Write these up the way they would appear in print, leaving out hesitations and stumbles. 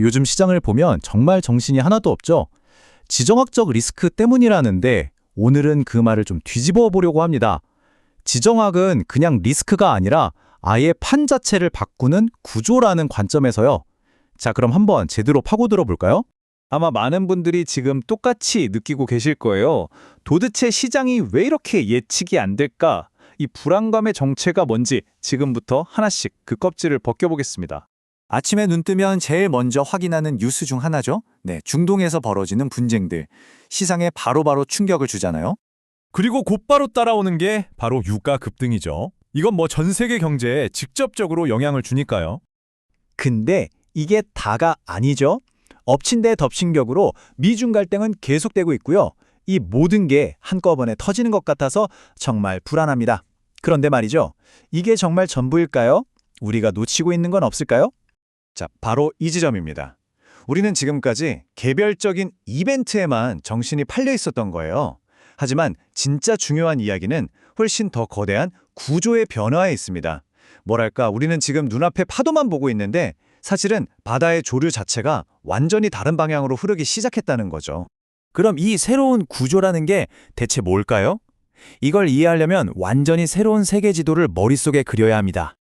요즘 시장을 보면 정말 정신이 하나도 없죠. 지정학적 리스크 때문이라는데 오늘은 그 말을 좀 뒤집어 보려고 합니다. 지정학은 그냥 리스크가 아니라 아예 판 자체를 바꾸는 구조라는 관점에서요. 자, 그럼 한번 제대로 파고들어 볼까요? 아마 많은 분들이 지금 똑같이 느끼고 계실 거예요. 도대체 시장이 왜 이렇게 예측이 안 될까? 이 불안감의 정체가 뭔지 지금부터 하나씩 그 껍질을 벗겨보겠습니다. 아침에 눈 뜨면 제일 먼저 확인하는 뉴스 중 하나죠. 네, 중동에서 벌어지는 분쟁들. 시장에 바로바로 충격을 주잖아요. 그리고 곧바로 따라오는 게 바로 유가 급등이죠. 이건 뭐 전 세계 경제에 직접적으로 영향을 주니까요. 근데 이게 다가 아니죠. 엎친 데 덮친 격으로 미중 갈등은 계속되고 있고요. 이 모든 게 한꺼번에 터지는 것 같아서 정말 불안합니다. 그런데 말이죠. 이게 정말 전부일까요? 우리가 놓치고 있는 건 없을까요? 자, 바로 이 지점입니다. 우리는 지금까지 개별적인 이벤트에만 정신이 팔려 있었던 거예요. 하지만 진짜 중요한 이야기는 훨씬 더 거대한 구조의 변화에 있습니다. 뭐랄까, 우리는 지금 눈앞에 파도만 보고 있는데 사실은 바다의 조류 자체가 완전히 다른 방향으로 흐르기 시작했다는 거죠. 그럼 이 새로운 구조라는 게 대체 뭘까요? 이걸 이해하려면 완전히 새로운 세계 지도를 머릿속에 그려야 합니다.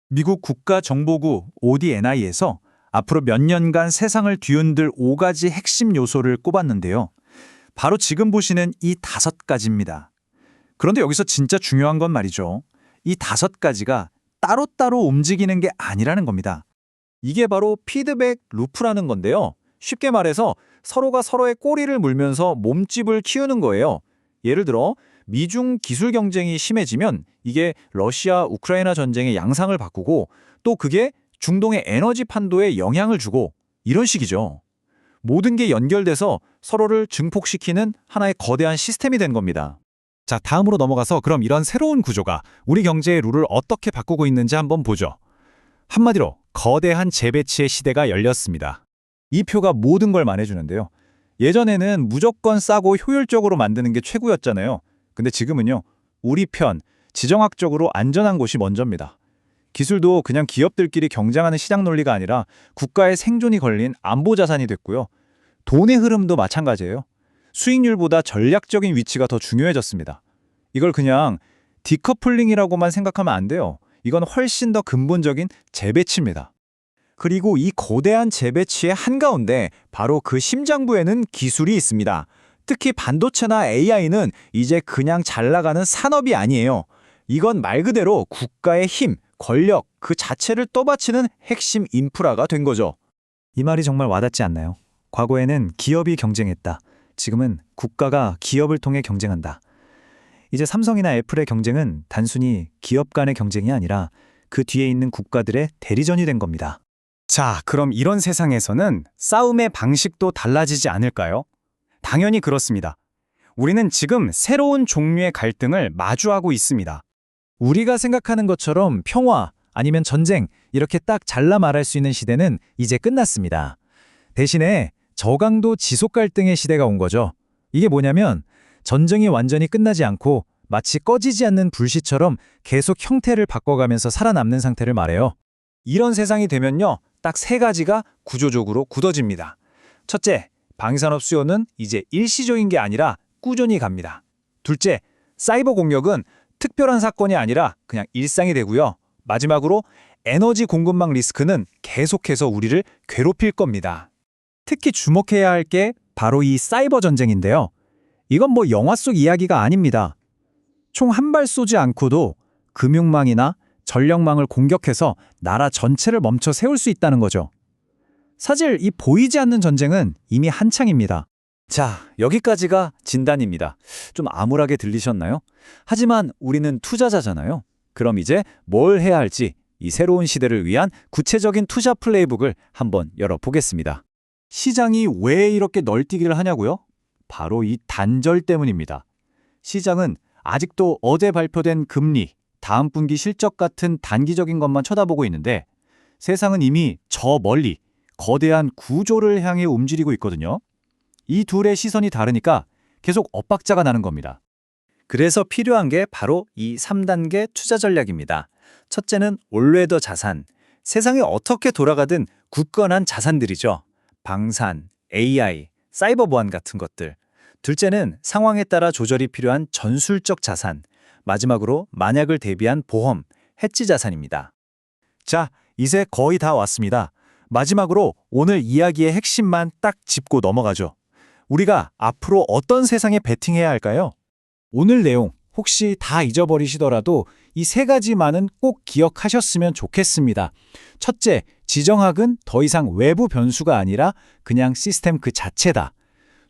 미국 국가정보국 ODNI에서 앞으로 몇 년간 세상을 뒤흔들 5가지 핵심 요소를 꼽았는데요. 바로 지금 보시는 이 5가지입니다. 그런데 여기서 진짜 중요한 건 말이죠. 이 5가지가 따로따로 움직이는 게 아니라는 겁니다. 이게 바로 피드백 루프라는 건데요. 쉽게 말해서 서로가 서로의 꼬리를 물면서 몸집을 키우는 거예요. 예를 들어 미중 기술 경쟁이 심해지면 이게 러시아 우크라이나 전쟁의 양상을 바꾸고 또 그게 중동의 에너지 판도에 영향을 주고 이런 식이죠. 모든 게 연결돼서 서로를 증폭시키는 하나의 거대한 시스템이 된 겁니다. 자, 다음으로 넘어가서 그럼 이런 새로운 구조가 우리 경제의 룰을 어떻게 바꾸고 있는지 한번 보죠. 한마디로 거대한 재배치의 시대가 열렸습니다. 이 표가 모든 걸 말해주는데요. 예전에는 무조건 싸고 효율적으로 만드는 게 최고였잖아요. 근데 지금은요. 우리 편, 지정학적으로 안전한 곳이 먼저입니다. 기술도 그냥 기업들끼리 경쟁하는 시장 논리가 아니라 국가의 생존이 걸린 안보 자산이 됐고요. 돈의 흐름도 마찬가지예요. 수익률보다 전략적인 위치가 더 중요해졌습니다. 이걸 그냥 디커플링이라고만 생각하면 안 돼요. 이건 훨씬 더 근본적인 재배치입니다. 그리고 이 거대한 재배치의 한가운데 바로 그 심장부에는 기술이 있습니다. 특히 반도체나 AI는 이제 그냥 잘 나가는 산업이 아니에요. 이건 말 그대로 국가의 힘, 권력 그 자체를 떠받치는 핵심 인프라가 된 거죠. 이 말이 정말 와닿지 않나요? 과거에는 기업이 경쟁했다. 지금은 국가가 기업을 통해 경쟁한다. 이제 삼성이나 애플의 경쟁은 단순히 기업 간의 경쟁이 아니라 그 뒤에 있는 국가들의 대리전이 된 겁니다. 자, 그럼 이런 세상에서는 싸움의 방식도 달라지지 않을까요? 당연히 그렇습니다. 우리는 지금 새로운 종류의 갈등을 마주하고 있습니다. 우리가 생각하는 것처럼 평화 아니면 전쟁 이렇게 딱 잘라 말할 수 있는 시대는 이제 끝났습니다. 대신에 저강도 지속 갈등의 시대가 온 거죠. 이게 뭐냐면 전쟁이 완전히 끝나지 않고 마치 꺼지지 않는 불씨처럼 계속 형태를 바꿔가면서 살아남는 상태를 말해요. 이런 세상이 되면요. 딱 3가지가 구조적으로 굳어집니다. 첫째, 방산업 수요는 이제 일시적인 게 아니라 꾸준히 갑니다. 둘째, 사이버 공격은 특별한 사건이 아니라 그냥 일상이 되고요. 마지막으로 에너지 공급망 리스크는 계속해서 우리를 괴롭힐 겁니다. 특히 주목해야 할 게 바로 이 사이버 전쟁인데요. 이건 뭐 영화 속 이야기가 아닙니다. 총 한 발 쏘지 않고도 금융망이나 전력망을 공격해서 나라 전체를 멈춰 세울 수 있다는 거죠. 사실 이 보이지 않는 전쟁은 이미 한창입니다. 자, 여기까지가 진단입니다. 좀 암울하게 들리셨나요? 하지만 우리는 투자자잖아요. 그럼 이제 뭘 해야 할지 이 새로운 시대를 위한 구체적인 투자 플레이북을 한번 열어보겠습니다. 시장이 왜 이렇게 널뛰기를 하냐고요? 바로 이 단절 때문입니다. 시장은 아직도 어제 발표된 금리, 다음 분기 실적 같은 단기적인 것만 쳐다보고 있는데 세상은 이미 저 멀리 거대한 구조를 향해 움직이고 있거든요. 이 둘의 시선이 다르니까 계속 엇박자가 나는 겁니다. 그래서 필요한 게 바로 이 3단계 투자 전략입니다. 첫째는 올웨더 자산. 세상이 어떻게 돌아가든 굳건한 자산들이죠. 방산, AI, 사이버 보안 같은 것들. 둘째는 상황에 따라 조절이 필요한 전술적 자산. 마지막으로 만약을 대비한 보험, 해지 자산입니다. 자, 이제 거의 다 왔습니다. 마지막으로 오늘 이야기의 핵심만 딱 짚고 넘어가죠. 우리가 앞으로 어떤 세상에 베팅해야 할까요? 오늘 내용 혹시 다 잊어버리시더라도 이 세 가지만은 꼭 기억하셨으면 좋겠습니다. 첫째, 지정학은 더 이상 외부 변수가 아니라 그냥 시스템 그 자체다.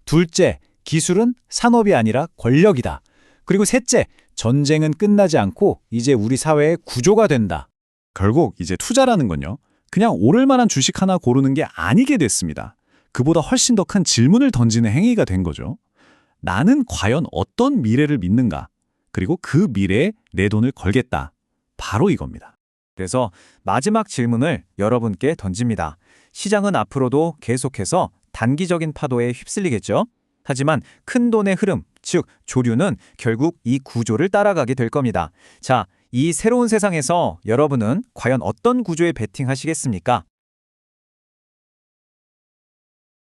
둘째, 기술은 산업이 아니라 권력이다. 그리고 셋째, 전쟁은 끝나지 않고 이제 우리 사회의 구조가 된다. 결국 이제 투자라는 건요. 그냥 오를 만한 주식 하나 고르는 게 아니게 됐습니다. 그보다 훨씬 더 큰 질문을 던지는 행위가 된 거죠. 나는 과연 어떤 미래를 믿는가? 그리고 그 미래에 내 돈을 걸겠다. 바로 이겁니다. 그래서 마지막 질문을 여러분께 던집니다. 시장은 앞으로도 계속해서 단기적인 파도에 휩쓸리겠죠? 하지만 큰 돈의 흐름, 즉 조류는 결국 이 구조를 따라가게 될 겁니다. 자, 이 새로운 세상에서 여러분은 과연 어떤 구조에 베팅하시겠습니까?